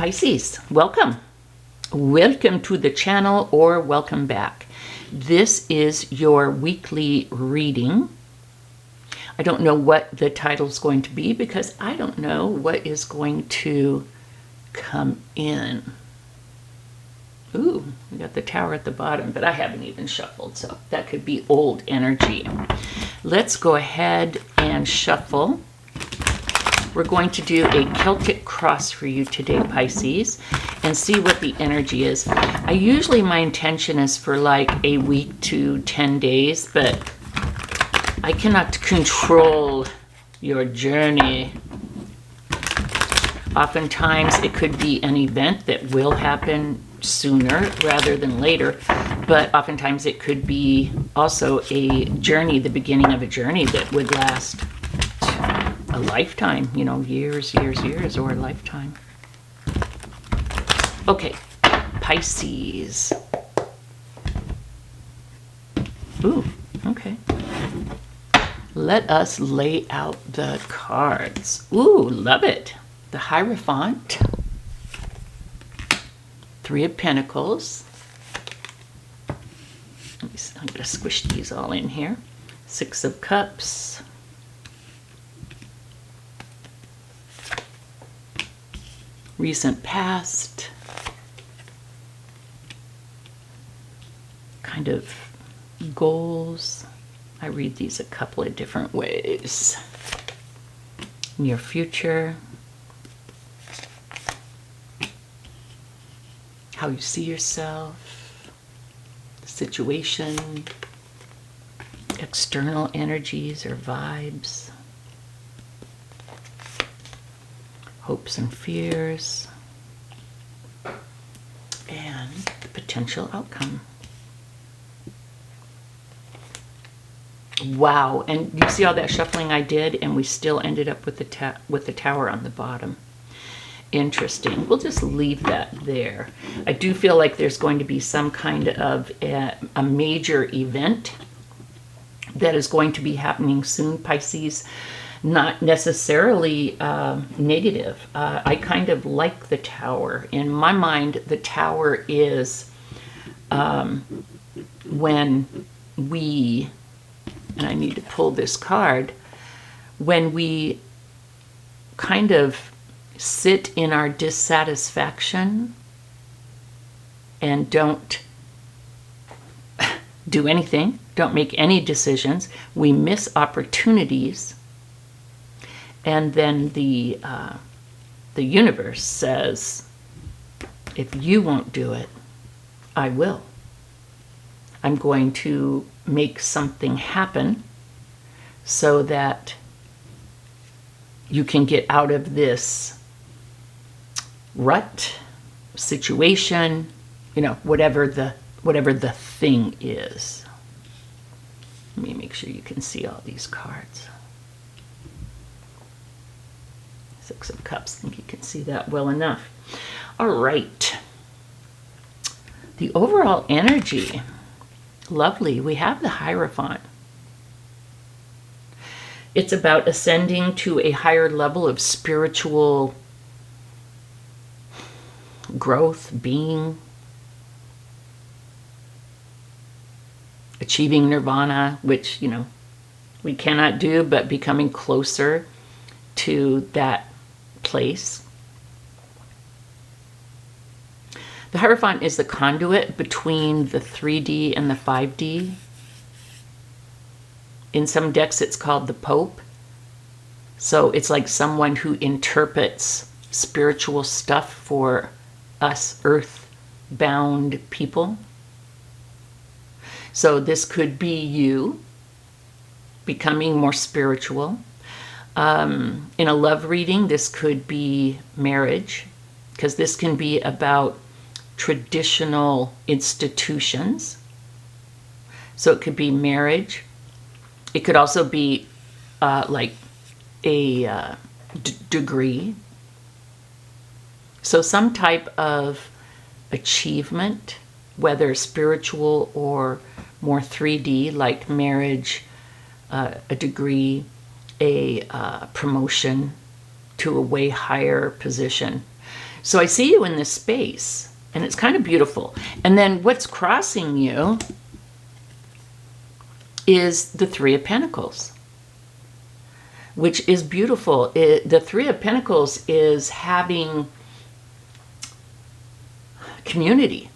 Pisces, welcome. Welcome to the channel, or welcome back. This is your weekly reading. I don't know what the title is going to be because I don't know what is going to come in. Ooh, we got the Tower at the bottom, but I haven't even shuffled, so that could be old energy. Let's go ahead and shuffle. We're going to do a Celtic cross for you today, Pisces, and see what the energy is. My intention is for like a week to 10 days, but I cannot control your journey. Oftentimes it could be an event that will happen sooner rather than later, but oftentimes it could be also a journey, the beginning of a journey that would last a lifetime, years, or a lifetime. Okay, Pisces. Ooh, okay. Let us lay out the cards. Ooh, love it. The Hierophant. Three of Pentacles. I'm going to squish these all in here. Six of Cups. Recent past. Kind of goals. I read these a couple of different ways. Near future. How you see yourself. The situation. External energies or vibes. Hopes and fears, and the potential outcome. Wow, and you see all that shuffling I did, and we still ended up with the Tower on the bottom. Interesting. We'll just leave that there. I do feel like there's going to be some kind of a major event that is going to be happening soon, Pisces. Not necessarily negative. I kind of like the Tower. In my mind, the Tower is when we, and I need to pull this card, when we kind of sit in our dissatisfaction and don't do anything, don't make any decisions, we miss opportunities. And then the universe says, if you won't do it, I will. I'm going to make something happen so that you can get out of this rut, situation, whatever the thing is. Let me make sure you can see all these cards. Six of Cups. I think you can see that well enough. All right. The overall energy, lovely. We have the Hierophant. It's about ascending to a higher level of spiritual growth, being, achieving nirvana, which, we cannot do, but becoming closer to that place. The Hierophant is the conduit between the 3D and the 5D. In some decks it's called the Pope. So it's like someone who interprets spiritual stuff for us earth-bound people. So this could be you becoming more spiritual. In a love reading, this could be marriage, because this can be about traditional institutions. So it could be marriage. It could also be like a degree. So some type of achievement, whether spiritual or more 3D, like marriage, a degree, a promotion to a way higher position. So I see you in this space, and it's kind of beautiful. And then what's crossing you is the Three of Pentacles, which is beautiful. The Three of Pentacles is having community,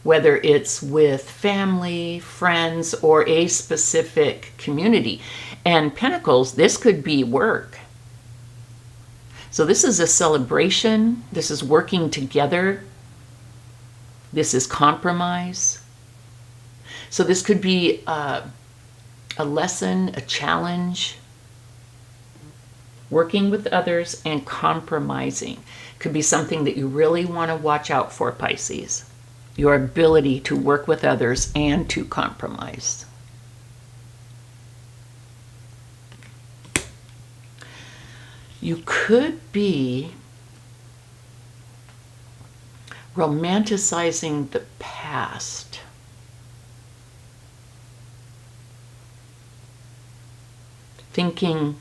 whether it's with family, friends, or a specific community. And Pentacles, this could be work. So this is a celebration. This is working together. This is compromise. So this could be a lesson, a challenge. Working with others and compromising could be something that you really want to watch out for, Pisces. Your ability to work with others and to compromise. You could be romanticizing the past. Thinking,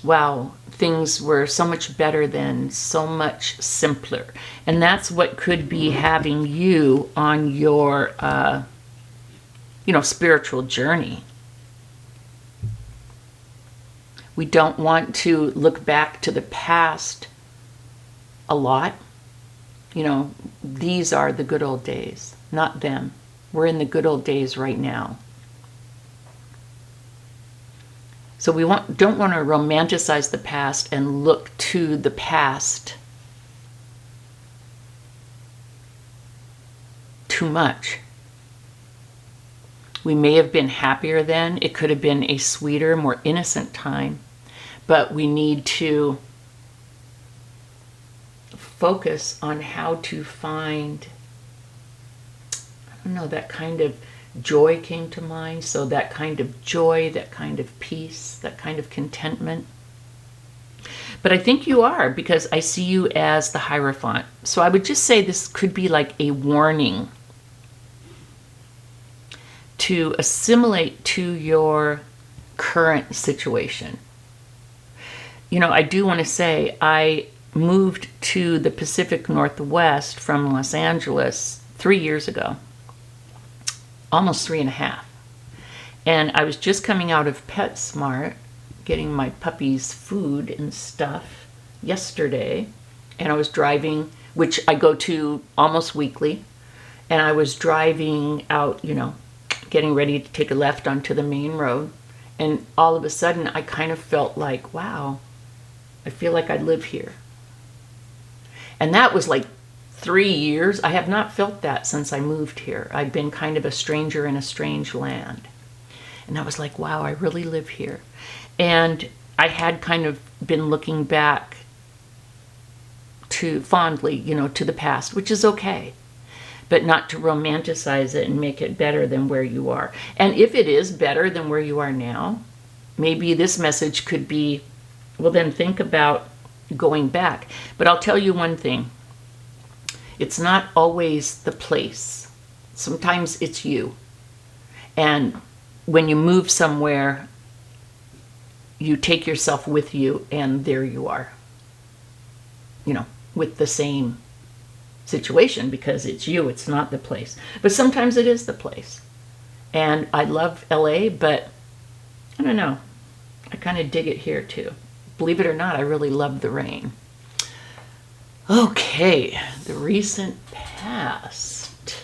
wow, things were so much better then, so much simpler. And that's what could be having you on your, spiritual journey. We don't want to look back to the past a lot. These are the good old days, not them. We're in the good old days right now. So we don't want to romanticize the past and look to the past too much. We may have been happier then. It could have been a sweeter, more innocent time. But we need to focus on how to find, that kind of joy came to mind. So that kind of joy, that kind of peace, that kind of contentment. But I think you are, because I see you as the Hierophant. So I would just say this could be like a warning to assimilate to your current situation. I do want to say I moved to the Pacific Northwest from Los Angeles 3 years ago. Almost 3.5. And I was just coming out of PetSmart, getting my puppies food and stuff yesterday. And I was driving, which I go to almost weekly. And I was driving out, getting ready to take a left onto the main road. And all of a sudden, I kind of felt like, wow, I feel like I live here. And that was like 3 years. I have not felt that since I moved here. I've been kind of a stranger in a strange land. And I was like, wow, I really live here. And I had kind of been looking back to fondly, to the past, which is okay. But not to romanticize it and make it better than where you are. And if it is better than where you are now, maybe this message could be, well, then think about going back. But I'll tell you one thing. It's not always the place. Sometimes it's you. And when you move somewhere, you take yourself with you, and there you are. With the same situation, because it's you, it's not the place. But sometimes it is the place. And I love LA, but I don't know. I kind of dig it here too. Believe it or not, I really love the rain. Okay, the recent past.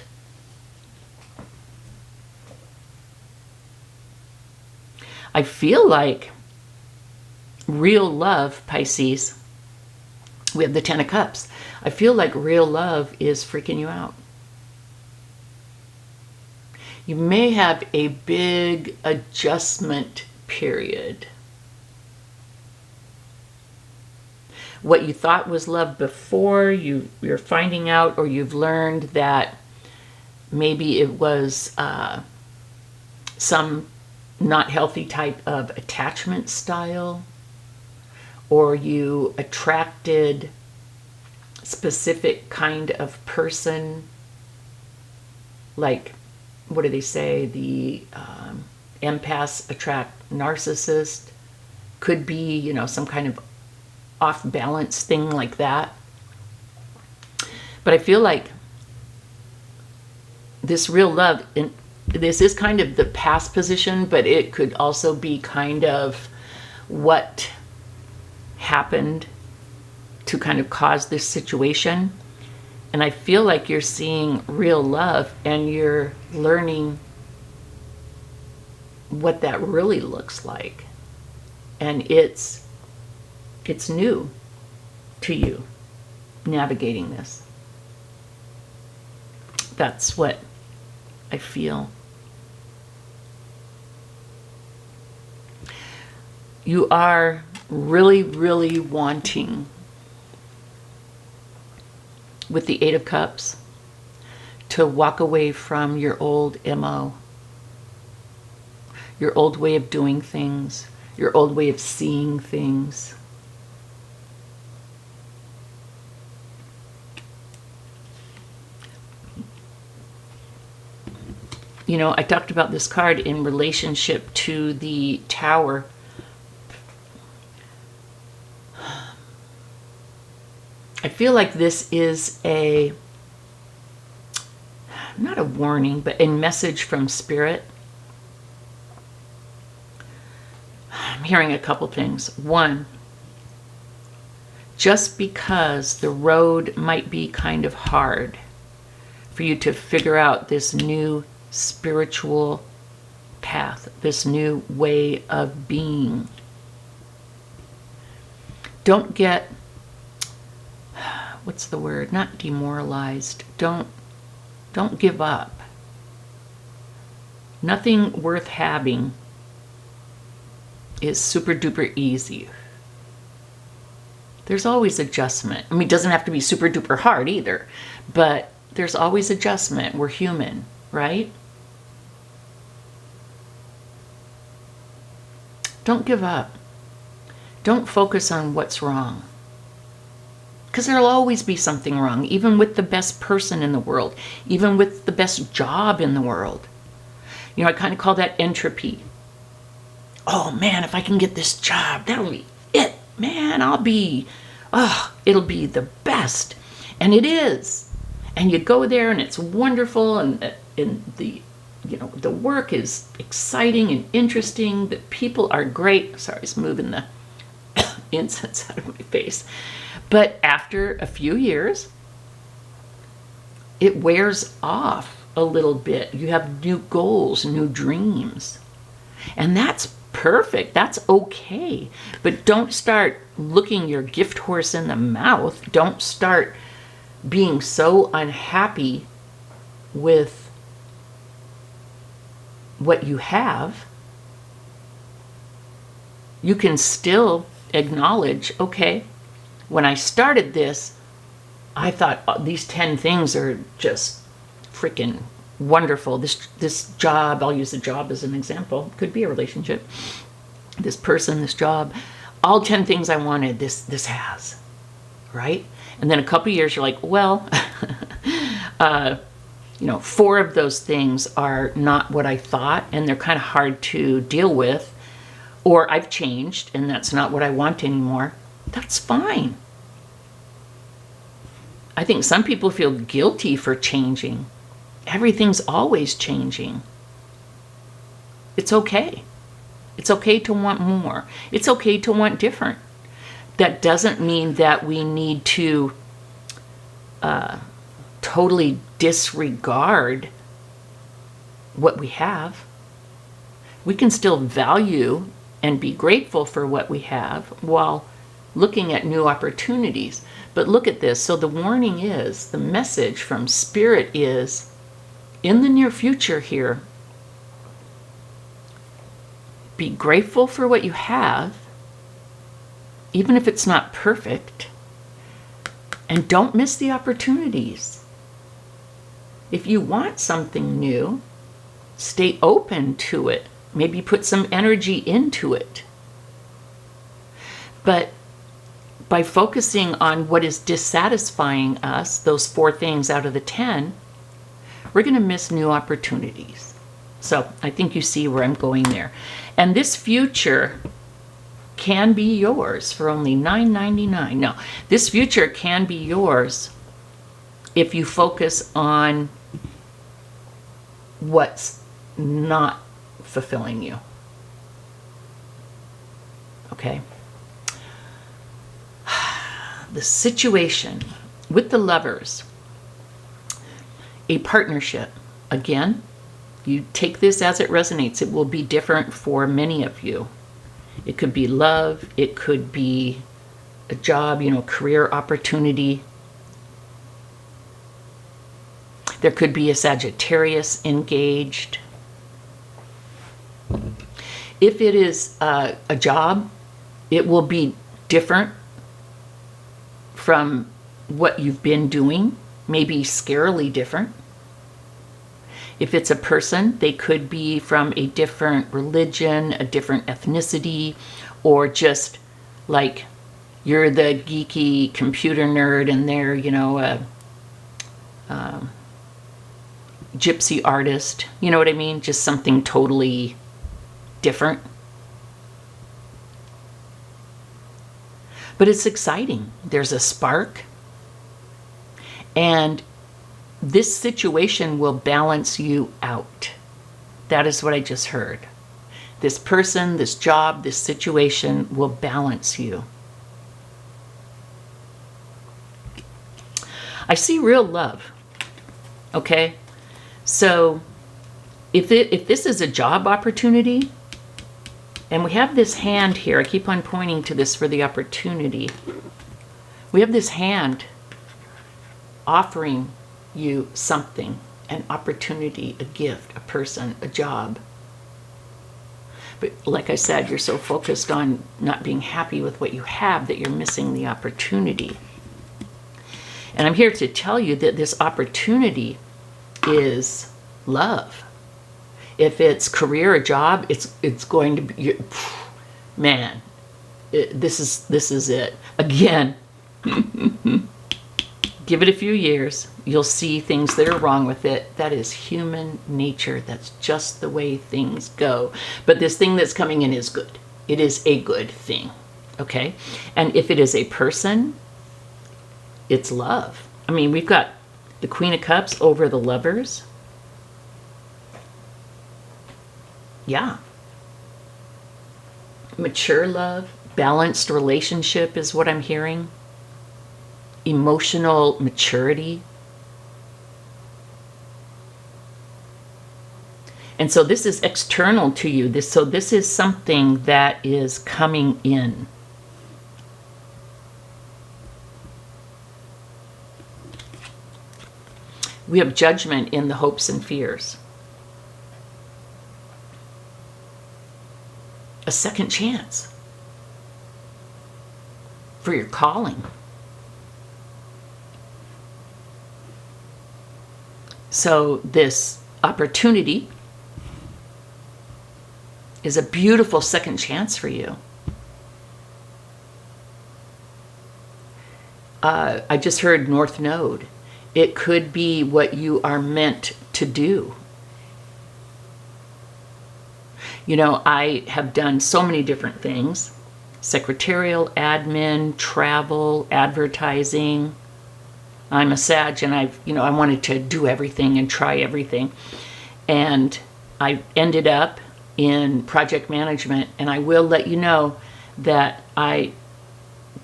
I feel like real love, Pisces, we have the 10 of Cups. I feel like real love is freaking you out. You may have a big adjustment period. What you thought was love before, you're finding out, or you've learned that maybe it was some not healthy type of attachment style, or you attracted specific kind of person, like, what do they say, the empaths attract narcissists, could be, some kind of off balance thing like that. But I feel like this real love, and this is kind of the past position, but it could also be kind of what happened to kind of cause this situation. And I feel like you're seeing real love and you're learning what that really looks like. And it's new to you navigating this. That's what I feel. You are really, really wanting, with the Eight of Cups, to walk away from your old MO, your old way of doing things, your old way of seeing things. You know, I talked about this card in relationship to the Tower. I feel like this is not a warning, but a message from Spirit. I'm hearing a couple things. One, just because the road might be kind of hard for you to figure out this new spiritual path, this new way of being, don't get, what's the word? Not demoralized. Don't give up. Nothing worth having is super duper easy. There's always adjustment. I mean, it doesn't have to be super duper hard either, but there's always adjustment. We're human, right? Don't give up. Don't focus on what's wrong. Because there'll always be something wrong, even with the best person in the world, even with the best job in the world. You know, I kind of call that entropy. Oh man, if I can get this job, that'll be it. Man, it'll be the best. And it is. And you go there and it's wonderful, and the work is exciting and interesting. The people are great. Sorry, it's moving the incense out of my face. But after a few years, it wears off a little bit. You have new goals, new dreams. And that's perfect. That's okay. But don't start looking your gift horse in the mouth. Don't start being so unhappy with what you have. You can still acknowledge, okay, when I started this, I thought these 10 things are just freaking wonderful. This job, I'll use a job as an example, could be a relationship. This person, this job, all 10 things I wanted, this has, right? And then a couple years, you're like, well, 4 of those things are not what I thought, and they're kind of hard to deal with, or I've changed and that's not what I want anymore. That's fine. I think some people feel guilty for changing. Everything's always changing. It's okay. It's okay to want more. It's okay to want different. That doesn't mean that we need to totally disregard what we have. We can still value and be grateful for what we have while looking at new opportunities. But look at this. So the warning is, the message from Spirit is, in the near future here, be grateful for what you have, even if it's not perfect, and don't miss the opportunities. If you want something new, stay open to it. Maybe put some energy into it. But by focusing on what is dissatisfying us, those 4 things out of the 10, we're going to miss new opportunities. So I think you see where I'm going there. And this future can be yours for only $9.99. No, this future can be yours if you focus on what's not fulfilling you. Okay? The situation with the Lovers, a partnership. Again, you take this as it resonates. It will be different for many of you. It could be love. It could be a job, career opportunity. There could be a Sagittarius engaged. If it is a job, it will be different from what you've been doing, maybe scarily different. If it's a person, they could be from a different religion, a different ethnicity, or just like you're the geeky computer nerd and they're, a gypsy artist. You know what I mean? Just something totally different. But it's exciting. There's a spark. And this situation will balance you out. That is what I just heard. This person, this job, this situation will balance you. I see real love. Okay? So if this is a job opportunity, and we have this hand here, I keep on pointing to this for the opportunity. We have this hand offering you something, an opportunity, a gift, a person, a job. But like I said, you're so focused on not being happy with what you have that you're missing the opportunity. And I'm here to tell you that this opportunity is love. If it's career or job, it's going to be, man, this is it. Again, give it a few years. You'll see things that are wrong with it. That is human nature. That's just the way things go. But this thing that's coming in is good. It is a good thing. Okay? And if it is a person, it's love. I mean, we've got the Queen of Cups over the Lovers. Yeah. Mature love, balanced relationship is what I'm hearing. Emotional maturity. And so this is external to you. This is something that is coming in. We have judgment in the hopes and fears. A second chance for your calling. So this opportunity is a beautiful second chance for you. I just heard North Node. It could be what you are meant to do. I have done so many different things. Secretarial, admin, travel, advertising. I'm a Sag and I wanted to do everything and try everything. And I ended up in project management, and I will let you know that I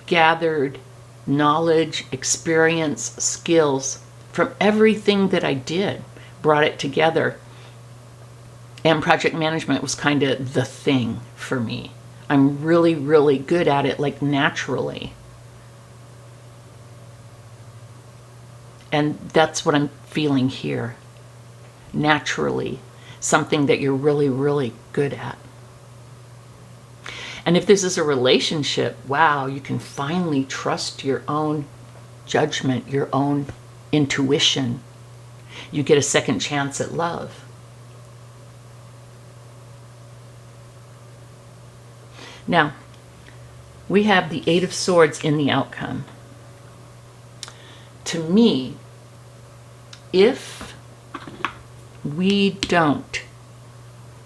gathered knowledge, experience, skills from everything that I did, brought it together. And project management was kind of the thing for me. I'm really, really good at it, like naturally. And that's what I'm feeling here. Naturally. Something that you're really, really good at. And if this is a relationship, wow, you can finally trust your own judgment, your own intuition. You get a second chance at love. Now, we have the Eight of Swords in the outcome. To me, if we don't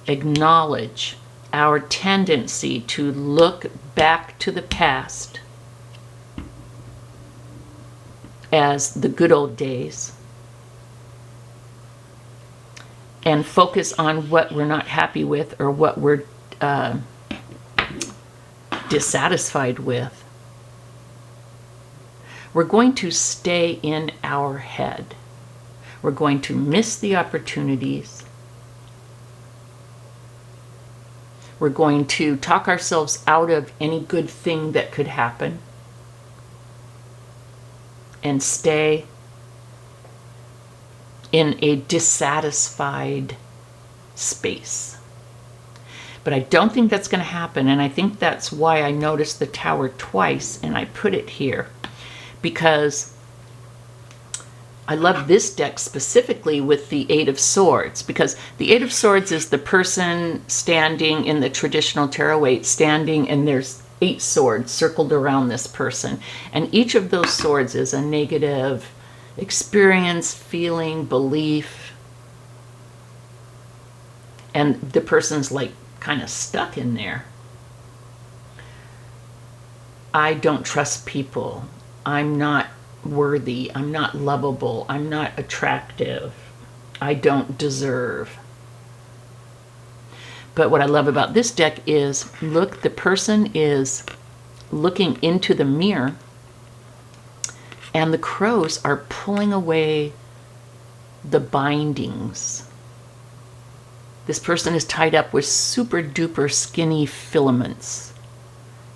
acknowledge our tendency to look back to the past as the good old days and focus on what we're not happy with or what we're dissatisfied with, we're going to stay in our head. We're going to miss the opportunities. We're going to talk ourselves out of any good thing that could happen and stay in a dissatisfied space. But I don't think that's going to happen, and I think that's why I noticed the Tower twice and I put it here, because I love this deck specifically with the Eight of Swords, because the Eight of Swords is the person standing in the traditional tarot 8, standing, and there's 8 swords circled around this person. And each of those swords is a negative experience, feeling, belief. And the person's like kind of stuck in there. I don't trust people. I'm not worthy. I'm not lovable. I'm not attractive. I don't deserve. But what I love about this deck is, look, the person is looking into the mirror and the crows are pulling away the bindings. This person is tied up with super duper skinny filaments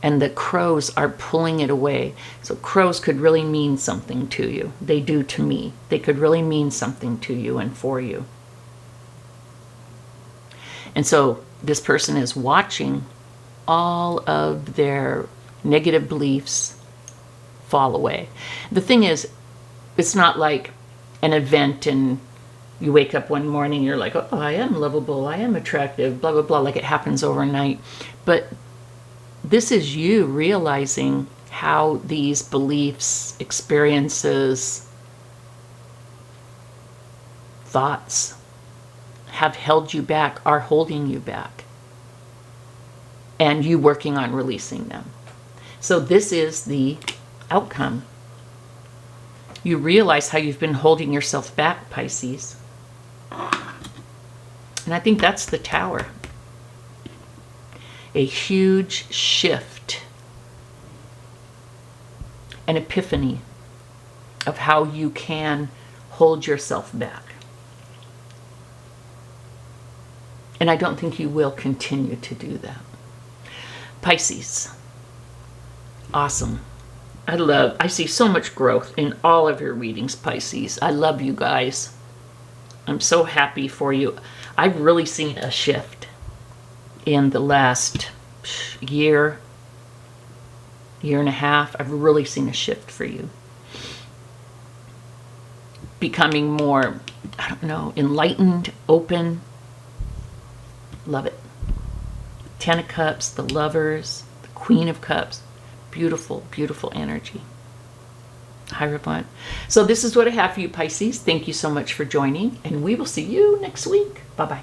and the crows are pulling it away. So crows could really mean something to you. They do to me. They could really mean something to you and for you. And so this person is watching all of their negative beliefs fall away. The thing is, it's not like an event and you wake up one morning, you're like, oh, I am lovable, I am attractive, blah, blah, blah, like it happens overnight. But this is you realizing how these beliefs, experiences, thoughts have held you back, are holding you back, and you working on releasing them. So this is the outcome. You realize how you've been holding yourself back, Pisces. And I think that's the Tower. A huge shift, an epiphany of how you can hold yourself back. And I don't think you will continue to do that. Pisces. Awesome. I see so much growth in all of your readings, Pisces. I love you guys. I'm so happy for you. I've really seen a shift in the last year and a half. I've really seen a shift for you. Becoming more, I don't know, enlightened, open. Love it. 10 of Cups, the Lovers, the Queen of Cups. Beautiful, beautiful energy. Hierophant. So this is what I have for you, Pisces. Thank you so much for joining, and we will see you next week. Bye-bye.